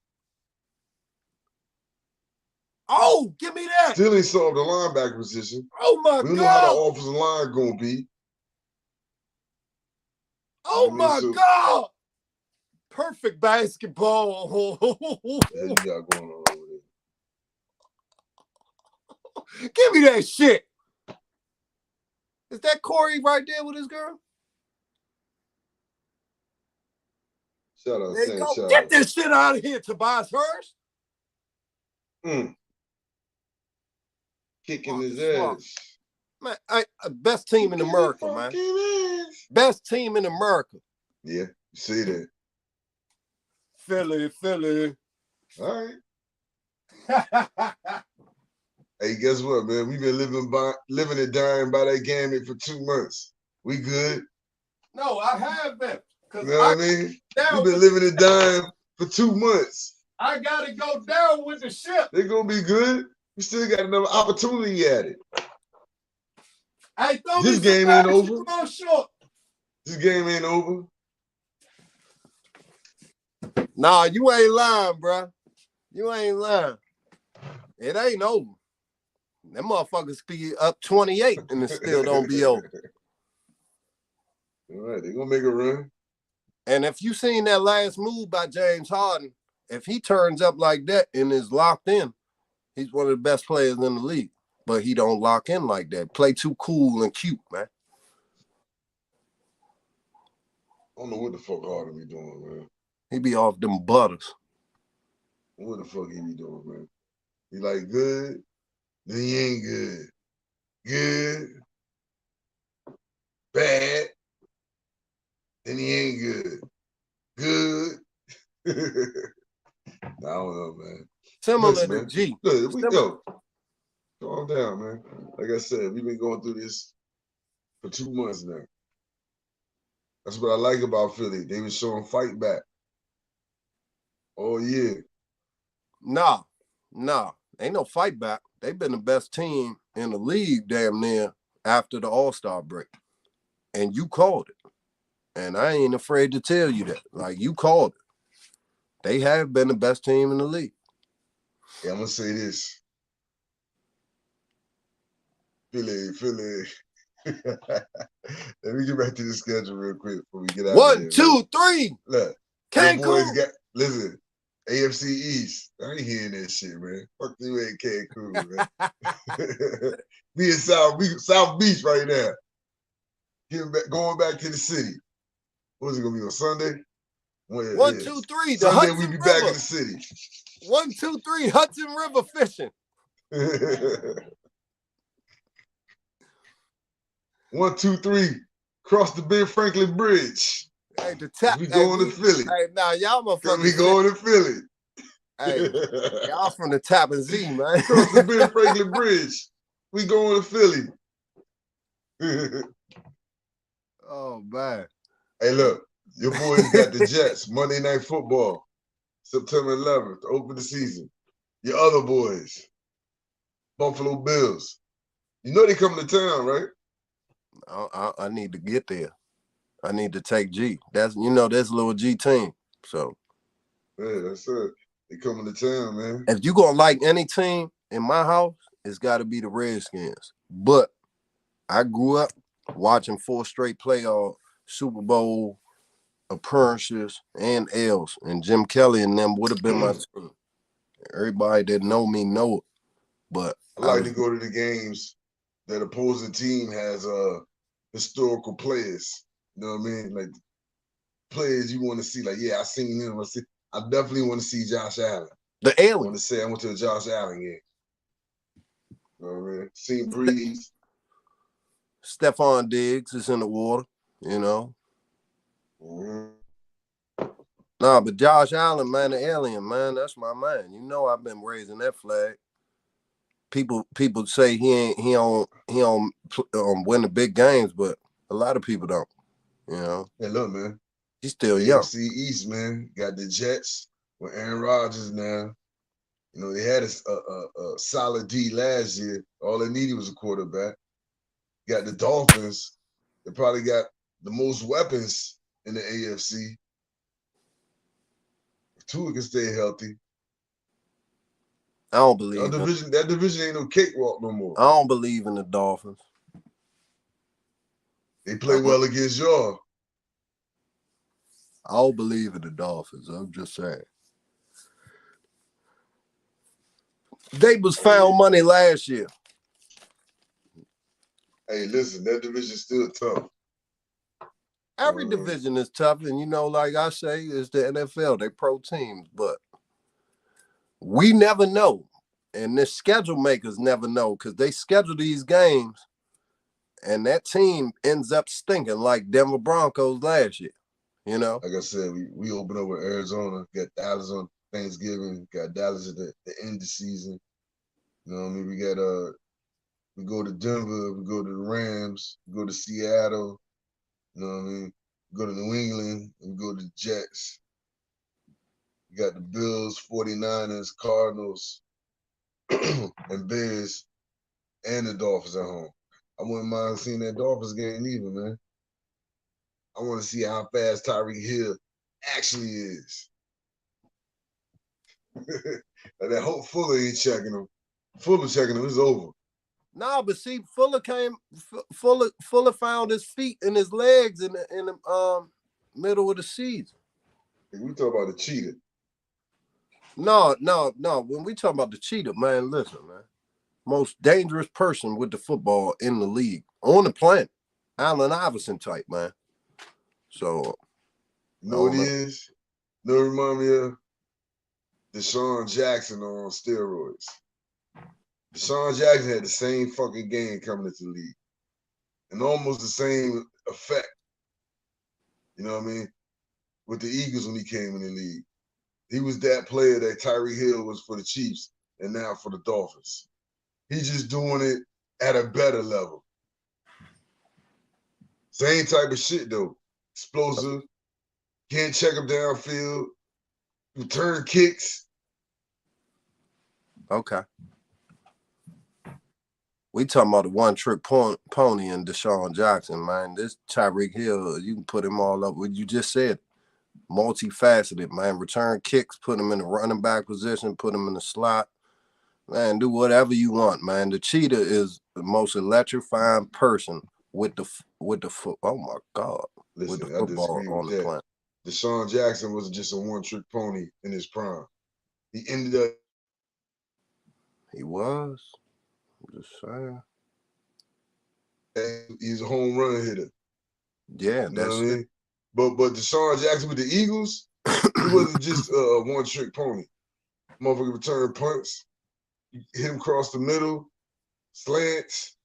Oh, give me that. Still ain't solved the linebacker position. Oh, my God. We don't know how the offensive line going to be. Oh, my God. Perfect basketball. Yeah, you got going on over there. Give me that shit. Is that Corey right there with his girl? Shout out. There you go. Get this shit out of here, Tobias Hurst. Kicking his ass. Man, best team in America, man. Best team in America. Yeah, you see that. Philly. All right. Hey, guess what, man? We've been living and dying by that gamut for 2 months. We good? No, I have been. You know what I mean? We've been living it down for 2 months. I gotta go down with the ship. They're gonna be good. We still got another opportunity at it. Hey, this game ain't over. Short. This game ain't over. Nah, you ain't lying, bro. You ain't lying. It ain't over. Them motherfuckers be up 28 and it still don't be over. All right, they're gonna make a run. And if you seen that last move by James Harden, if he turns up like that and is locked in, he's one of the best players in the league. But he don't lock in like that. Play too cool and cute, man. I don't know what the fuck Harden be doing, man. He be off them butters. What the fuck he be doing, man? He like good, then he ain't good. Good, bad, then he ain't good. Good. I don't know, man. Similar Listen, to man. G. Look, calm down, man. Like I said, we've been going through this for 2 months now. That's what I like about Philly. They been showing fight back. Oh, yeah. Nah. Ain't no fight back. They've been the best team in the league damn near after the All-Star break. And you called it. And I ain't afraid to tell you that. Like, you called it. They have been the best team in the league. Yeah, I'm going to say this. Philly. Let me get back to the schedule real quick before we get out of here. 1, 2, 3. Look, Cancun. boys listen, AFC East. I ain't hearing that shit, man. Fuck you in Cancun, man. We in South Beach right now. Going back to the city. What's it gonna be on Sunday? 1, 2, 3. The Sunday Hudson we be River. back in the city. 1, 2, 3. Hudson River fishing. 1, 2, 3. Cross the Ben Franklin Bridge. Hey, the tap. We going to Philly. Hey, now y'all motherfuckers. We going to Philly. Hey, y'all from the Tappan Zee, man. Cross the Ben Franklin Bridge. We going to Philly. Oh, man. Hey, look. Your boys got the Jets. Monday Night Football. September 11th. To open the season. Your other boys. Buffalo Bills. You know they coming to town, right? I need to get there. I need to take G. That's little G team. So yeah, that's it. They coming to town, man. If you gonna like any team in my house, it's got to be the Redskins. But I grew up watching 4 straight playoff Super Bowl appearances and L's, and Jim Kelly and them would have been my team. Everybody that know me know it, but I like to go to the games that opposing team has historical players. You know what I mean? Like players you want to see. Like, yeah, I seen him. I definitely want to see Josh Allen. The alien. I want to say I went to a Josh Allen game. You know what I mean? Seen Breeze. Stephon Diggs is in the water, you know. Mm-hmm. Nah, but Josh Allen, man, the alien, man, that's my man. You know I've been raising that flag. People say he don't win the big games, but a lot of people don't. You know. Hey, look, man. He's still young. AFC East, man, got the Jets with Aaron Rodgers now. You know, they had a solid D last year. All they needed was a quarterback. Got the Dolphins. They probably got the most weapons in the AFC. If Tua can stay healthy. I don't believe that division ain't no cakewalk no more. I don't believe in the Dolphins. They play well against y'all. I don't believe in the Dolphins. I'm just saying. They was found money last year. Hey, listen, that division's still tough. Every division is tough, and like I say, it's the NFL. They pro teams, but we never know. And the schedule makers never know because they schedule these games, and that team ends up stinking like Denver Broncos last year. You know? Like I said, we open up with Arizona, got Dallas on Thanksgiving, got Dallas at the end of the season. You know what I mean? We go to Denver, we go to the Rams, we go to Seattle. You know what I mean? go to New England, and go to the Jets. You got the Bills, 49ers, Cardinals, and Bears, and the Dolphins at home. I wouldn't mind seeing that Dolphins game either, man. I want to see how fast Tyreek Hill actually is. Like that Hope Fuller ain't checking him. Fuller checking him, it's over. No, but see, Fuller found his feet and his legs in the middle of the season. We talk about the cheetah. No. When we talk about the cheetah, man, listen, man. Most dangerous person with the football in the league on the planet, Allen Iverson type, man. So, you know what he is? You know, remind me of Deshaun Jackson on steroids. Deshaun Jackson had the same fucking game coming into the league, and almost the same effect. You know what I mean? With the Eagles when he came in the league, he was that player that Tyreek Hill was for the Chiefs, and now for the Dolphins. He's just doing it at a better level. Same type of shit though. Explosive. Can't check him downfield. Return kicks. Okay. We talking about the one-trick pony in Deshaun Jackson, man. This Tyreek Hill, you can put him all up. What you just said, multifaceted, man. Return kicks, put him in the running back position, put him in the slot. Man, do whatever you want, man. The cheetah is the most electrifying person with the foot. Oh my God! Listen, with the I football disagree on with the that. planet. Deshaun Jackson was just a one-trick pony in his prime. He ended up. He was. I'm just saying. He's a home run hitter. Yeah, you know that's what I mean. But Deshaun Jackson with the Eagles, he wasn't just a one-trick pony. Motherfucker return punts, hit him across the middle, slants.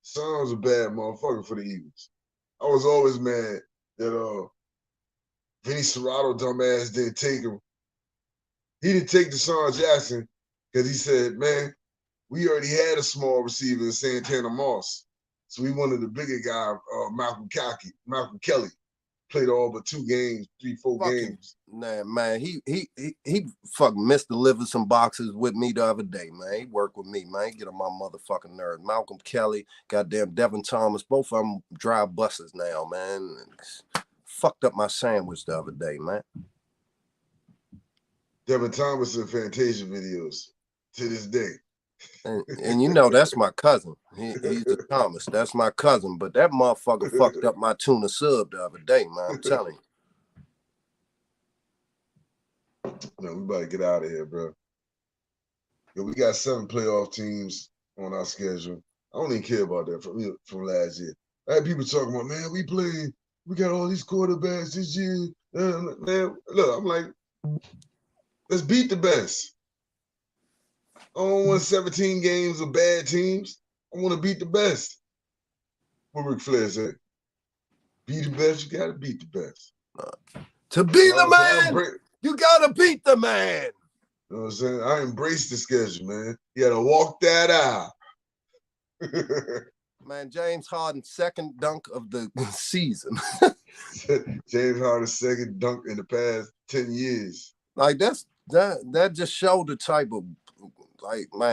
Deshaun was a bad motherfucker for the Eagles. I was always mad that Vinny Serrato dumbass didn't take him. He didn't take Deshaun Jackson because he said, man, we already had a small receiver in Santana Moss. So we wanted the bigger guy, Malcolm Kelly. Played all but 2 games, 3-4 games. Nah, man, he fucking misdelivered some boxes with me the other day, man. He worked with me, man. He get on my motherfucking nerves. Malcolm Kelly, goddamn Devin Thomas, both of them drive buses now, man. Fucked up my sandwich the other day, man. Devin Thomas in Fantasia videos to this day. And you know that's my cousin. He's a Thomas. That's my cousin. But that motherfucker fucked up my tuna sub the other day, man. I'm telling you. No, we about to get out of here, bro. Yo, we got 7 playoff teams on our schedule. I don't even care about that from last year. I had people talking about, man, we got all these quarterbacks this year. Man, look, I'm like, let's beat the best. I don't want 17 games of bad teams. I want to beat the best. What Ric Flair said. Be the best, you got to beat the best. To be the man, you got to beat the man. You know what I'm saying? I embrace the schedule, man. You got to walk that out. Man, James Harden's second dunk of the season. James Harden's second dunk in the past 10 years. Like that just showed the type of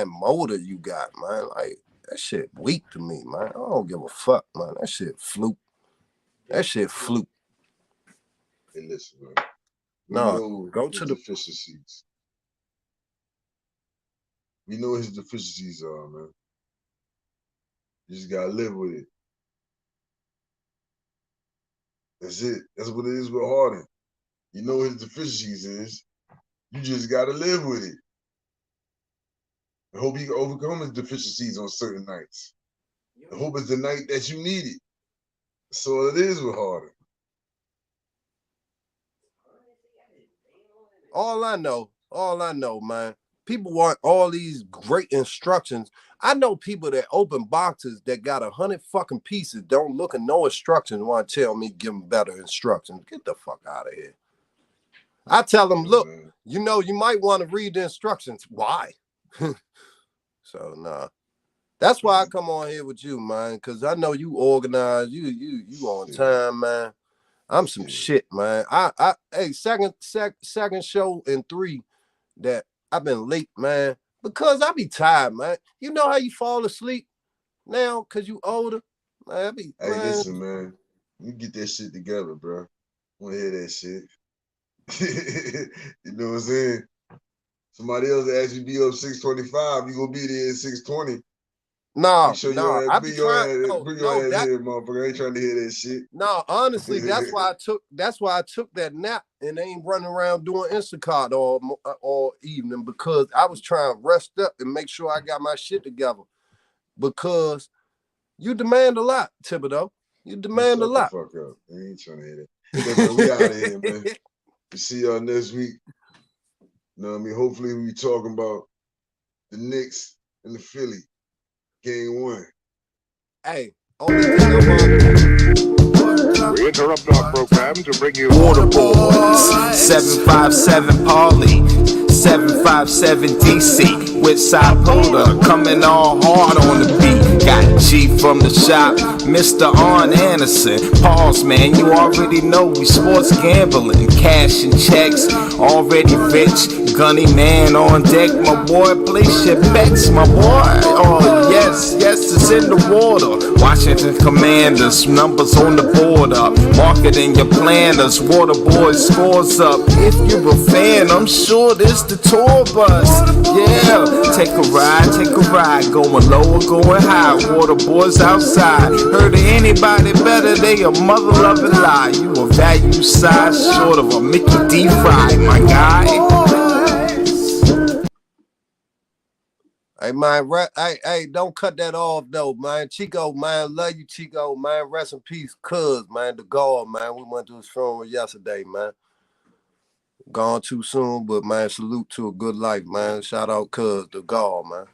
motor you got, man. Like that shit weak to me, man. I don't give a fuck, man. That shit fluke. That shit fluke. Hey, listen, man. No, go to the deficiencies. We know his deficiencies are, man. You just gotta live with it. That's it. That's what it is with Harden. You know his deficiencies is. You just gotta live with it. I hope he can overcome his deficiencies on certain nights. I hope it's the night that you need it. So it is with Harden. All I know, man. People want all these great instructions. I know people that open boxes that got 100 fucking pieces, don't look at no instructions, want to tell me give them better instructions. Get the fuck out of here. I tell them, look, you might want to read the instructions. Why? So, nah. That's why I come on here with you, man, because I know you organized. You on time, man. I'm some shit, man. Hey, second show in 3 that I've been late, man, because I be tired, man. You know how you fall asleep now because you older, man. Hey, listen, man. You get that shit together, bro. I want to hear that shit. You know what I'm saying? Somebody else ask you to be up 6:25, you gonna be there at 6:20. No, Make sure I be trying. bring your ass here, motherfucker. I ain't trying to hear that shit. No, honestly, that's why I took that nap and ain't running around doing Instacart all evening, because I was trying to rest up and make sure I got my shit together. Because you demand a lot, Thibodeau. You demand a lot. Shut the fuck up. I ain't trying to hear that. Look, man, we out of here, man. We see y'all next week. You know what I mean? Hopefully we talking about the Knicks and the Philly. Game 1. Hey, only thing We interrupt our program to bring you Water Boys, 757 Parley, 757 DC, with Sapoda coming all hard on the beat. Got G from the shop, Mr. Arn Anderson. Pause, man, you already know we sports gambling, cash and checks, already rich. Gunny man on deck, my boy, place your bets, my boy. Oh yes, it's in the water. Washington Commanders, numbers on the border. Marketing your planners, water boys scores up. If you're a fan, I'm sure this the tour bus. Yeah, take a ride, going low or going high. Water boys outside. Heard of anybody better? They a mother loving lie. You a value size short of a Mickey D. Fry, my guy. Hey, man, hey, don't cut that off, though, man. Chico, man, love you, Chico, man. Rest in peace, cuz, man, the God, man. We went to his funeral yesterday, man. Gone too soon, but, man, salute to a good life, man. Shout out, cuz, the God, man.